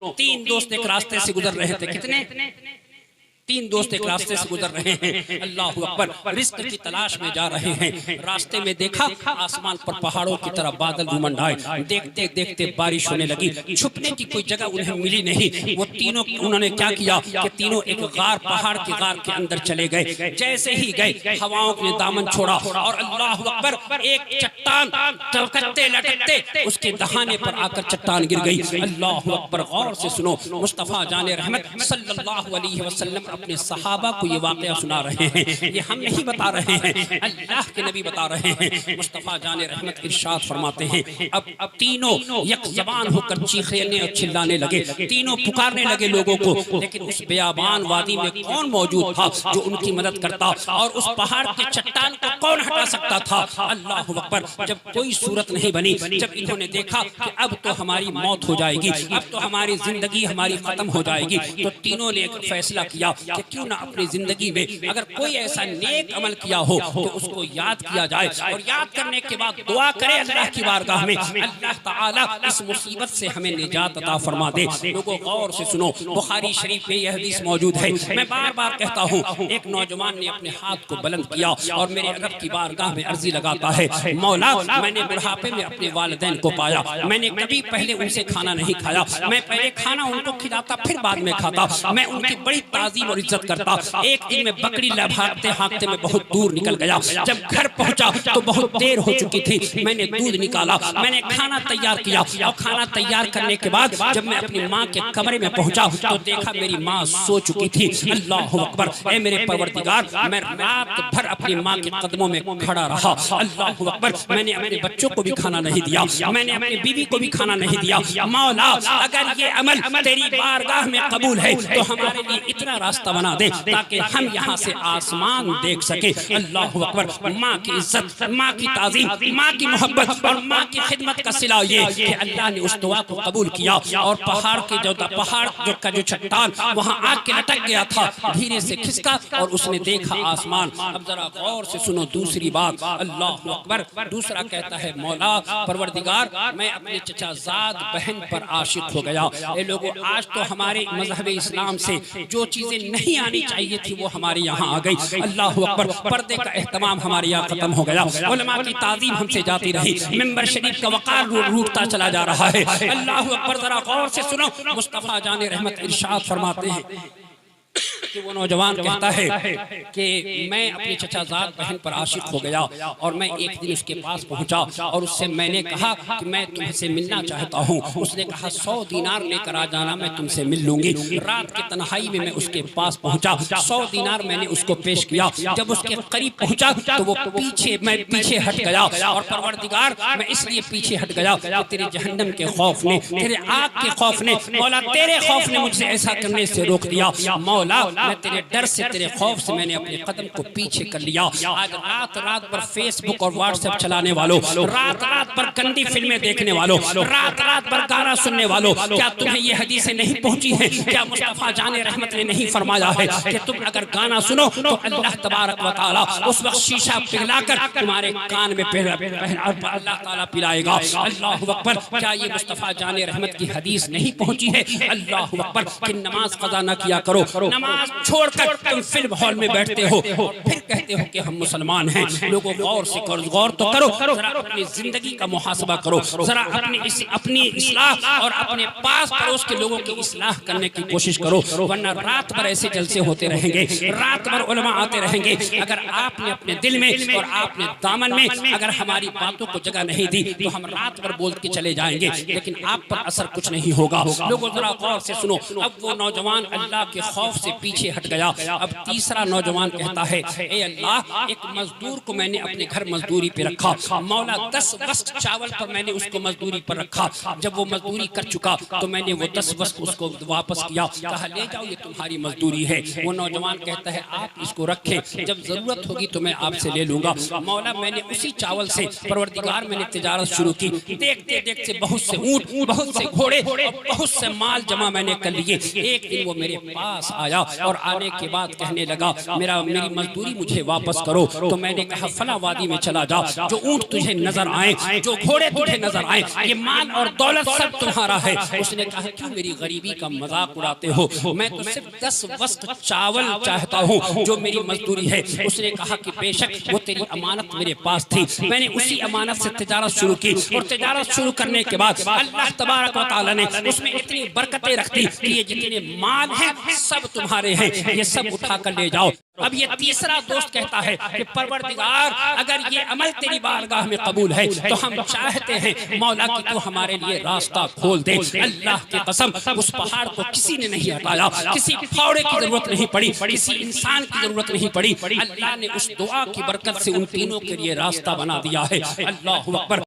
तीन दोस्त एक रास्ते से गुजर रहे थे। कितने? तीन दोस्त एक रास्ते से गुजर रहे हैं। अल्लाह अकबर, रिस्क की तलाश में जा रहे हैं। रास्ते में देखा आसमान पर पहाड़ों की तरह बादल उमंडाए। देखते देखते बारिश होने लगी। छुपने की कोई जगह उन्हें मिली नहीं। वो तीनों, उन्होंने क्या किया कि तीनों एक गार, पहाड़ के गार के अंदर चले गए। जैसे ही गए हवाओं ने दामन छोड़ा और अल्लाह अकबर, एक चट्टान लटकते लटकते उसके दहाने पर आकर चट्टान गिर गई। अल्लाह अकबर, गौर से सुनो, मुस्तफा जाने रहमत सल्लल्लाहु अलैहि वसल्लम अपने सहाबा को ये वाकया सुना रहे हैं। ये हम नहीं बता रहे हैं, अल्लाह के नबी बता रहे हैं। मुस्तफा जाने रहमत इरशाद फरमाते हैं, अब तीनों एक जबान होकर चीखने और चिल्लाने लगे। तीनों पुकारने लगे लोगों को, लेकिन उस बेयाबान वादी में कौन मौजूद था जो उनकी मदद करता, और उस पहाड़ के चट्टान को कौन हटा सकता था? अल्लाह अकबर, जब कोई सूरत नहीं बनी, जब इन्होंने देखा कि अब तो हमारी मौत हो जाएगी, अब तो हमारी जिंदगी हमारी खत्म हो जाएगी, तो तीनों ने एक फैसला किया कि क्यों ना अपनी जिंदगी में अगर कोई ऐसा नेक अमल किया हो तो उसको याद किया जाए, और याद करने के बाद दुआ करें अल्लाह की बारगाह में, अल्लाह ताला इस मुसीबत से हमें निजात अता फरमा दे। लोगों गौर से सुनो, बुखारी शरीफ में यह हदीस मौजूद है। मैं बार बार कहता हूँ, एक नौजवान ने अपने हाथ को बुलंद किया और मेरे रब की बारगाह में अर्जी लगाता है, मौला मैंने बुढ़ापे में अपने वालिदैन को पाया, मैंने कभी पहले उनसे खाना नहीं खाया, मैं पहले खाना उनको खिलाता फिर बाद में खाता, मैं उनकी बड़ी ताज़ीम और इज्जत करता। एक दिन में बकरी भागते भागते मैं बहुत दूर निकल गया। जब घर पहुंचा तो बहुत देर हो चुकी थी। मैंने दूध निकाला, मैंने खाना तैयार किया, और खाना तैयार करने के बाद जब मैं अपनी माँ के कमरे में पहुंचा तो देखा मेरी माँ सो चुकी थी। अल्लाह अकबर, ऐ मेरे परवरदिगार, मैं रात भर अपनी माँ के कदमों में खड़ा रहा। अल्लाह अकबर, मैंने अपने बच्चों को भी खाना नहीं दिया, मैंने अपनी बीवी को भी खाना नहीं दिया। मौला अगर ये अमल तेरी बारगाह में कबूल है तो हमारे लिए इतना रास्ता बना दे ताकि हम यहाँ से आसमान देख सके। अल्लाह अकबर, माँ की इज्जत, माँ की ताज़ीम, माँ की मोहब्बत और माँ की खिदमत का सिला ये कि अल्लाह ने उस दुआ को कबूल किया, और पहाड़ जो चट्टान वहाँ आग के लटक गया था, धीरे से खिसका और उसने देखा आसमान। अब जरा गौर से सुनो दूसरी बात। अल्लाह अकबर, दूसरा कहता है, मौला परवरदिगार, मैं अपने चचाजाद बहन पर आशिक हो गया। ये लोगों, आज तो हमारे मजहब इस्लाम से जो चीजें नहीं आनी चाहिए थी वो हमारे यहाँ आ गई। अल्लाह अकबर, पर्दे का एहतमाम हमारे यहाँ खत्म हो गया, उलमा की ताज़ीम हमसे जाती रही, मिंबर शरीफ का वक़ार रूठता चला जा रहा है। अल्लाह अकबर, जरा गौर से सुनो, मुस्तफा जाने रहमत इरशाद फरमाते हैं कि वो नौजवान कहता है कि मैं अपनी चचाजाद बहन पर आशिक हो गया, और मैं एक दिन उसके पास पहुंचा और उससे मैंने कहा कि मैं तुमसे मिलना चाहता हूं। उसने कहा 100 दीनार लेकर आ जाना, मैं तुमसे मिल लूंगी। रात की तन्हाई में मैं उसके पास पहुंचा, 100 दीनार मैंने उसको पेश किया। जब उसके करीब पहुंचा तो वो मैं पीछे हट गया, और परवरदिगार, मैं इसलिए पीछे हट गया कि तेरे जहन्नम के खौफ ने, तेरे आग के खौफ ने, मौला तेरे खौफ ने मुझसे ऐसा करने से रोक दिया। मौला मैं तेरे डर से, तेरे खौफ से मैंने अपने कदम को पीछे कर लिया। आज रात रात पर फेसबुक और व्हाट्सएप चलाने वालों, रात रात पर गंदी फिल्में देखने वालों, रात रात पर गाना सुनने वालों, क्या तुम्हें ये हदीसें नहीं पहुंची हैं? क्या मुस्तफा जाने रहमत ने नहीं फरमाया है कि तुम अगर गाना सुनो तो अल्लाह तबारक व तआला उस वक्त शीशा पिघलाकर तुम्हारे कान में अल्लाह ताला पिलाएगा। अल्लाह अकबर, क्या ये मुस्तफा जाने रहमत की हदीस नहीं पहुंची है? अल्लाह अकबर, कि नमाज कज़ा न किया करो, नमाज छोड़कर तुम फिल्म हॉल में बैठते हो और फिर कहते हो कि हम मुसलमान हैं। लोगों गौर से करो, गौर तो करो, जरा अपनी जिंदगी का मुहासबा करो, जरा अपनी इस्लाह और अपने पास पड़ोस के लोगों की इस्लाह करने की कोशिश करो, वरना रात भर ऐसे जलसे होते रहेंगे, रात भर उलमा आते रहेंगे। अगर आपने अपने दिल में और आपने दामन में अगर हमारी बातों को जगह नहीं दी तो हम रात भर बोल के चले जाएंगे, लेकिन आप पर असर कुछ नहीं होगा। लोगों जरा गौर से सुनो। अब वो नौजवान अल्लाह के खौफ से पीछे हट गया। अब तीसरा नौजवान कहता है, ए अल्लाह, एक मजदूर को मैंने अपने घर मजदूरी पे रखा, मौला 10 वस्त चावल पर मैंने उसको मजदूरी पर रखा। जब वो मजदूरी कर चुका तो मैंने वो 10 वस्त उसको वापस किया, कहा ले जाओ ये तुम्हारी मजदूरी है। वो नौजवान कहता है, आप इसको रखें, जब जरूरत होगी तो मैं आपसे ले लूंगा। मौला मैंने उसी चावल से परवरदिगार मैंने तिजारत शुरू की। देखते देखते बहुत से ऊंट, बहुत से घोड़े और बहुत से माल जमा मैंने कर लिए। एक दिन वो मेरे पास आया और आने के बाद कहने लगा मेरी मजदूरी मुझे वापस करो। तो मैंने कहा फला वादी में चला जा, जो ऊंट तुझे नजर आए, जो घोड़े तुझे नजर आए, ये माल और दौलत सब तुम्हारा है। उसने कहा क्यों मेरी गरीबी का मजाक उड़ाते हो, मैं तो सिर्फ 10 वक्त चावल चाहता हूँ जो मेरी मजदूरी है। उसने कहा कि बेशक वो तेरी अमानत मेरे पास थी, मैंने उसी अमानत से तिजारत शुरू की, और तिजारत शुरू करने के बाद अल्लाह तबारक व तआला ने उसमें इतनी बरकतें रख दी कि ये जितने माल हैं सब तुम्हारे हैं, ये सब उठा कर ले जाओ। अब ये तीसरा दोस्त कहता है कि परवरदिगार अगर ये अमल तेरी बारगाह में कबूल है तो हम चाहते हैं मौला कि तू हमारे लिए रास्ता खोल दे। अल्लाह की कसम उस पहाड़ को किसी ने नहीं हटाया, किसी फावड़े की जरूरत नहीं पड़ी, किसी इंसान की जरूरत नहीं पड़ी। अल्लाह ने उस दुआ की बरकत से उन तीनों के लिए रास्ता बना दिया है। अल्लाहु अकबर।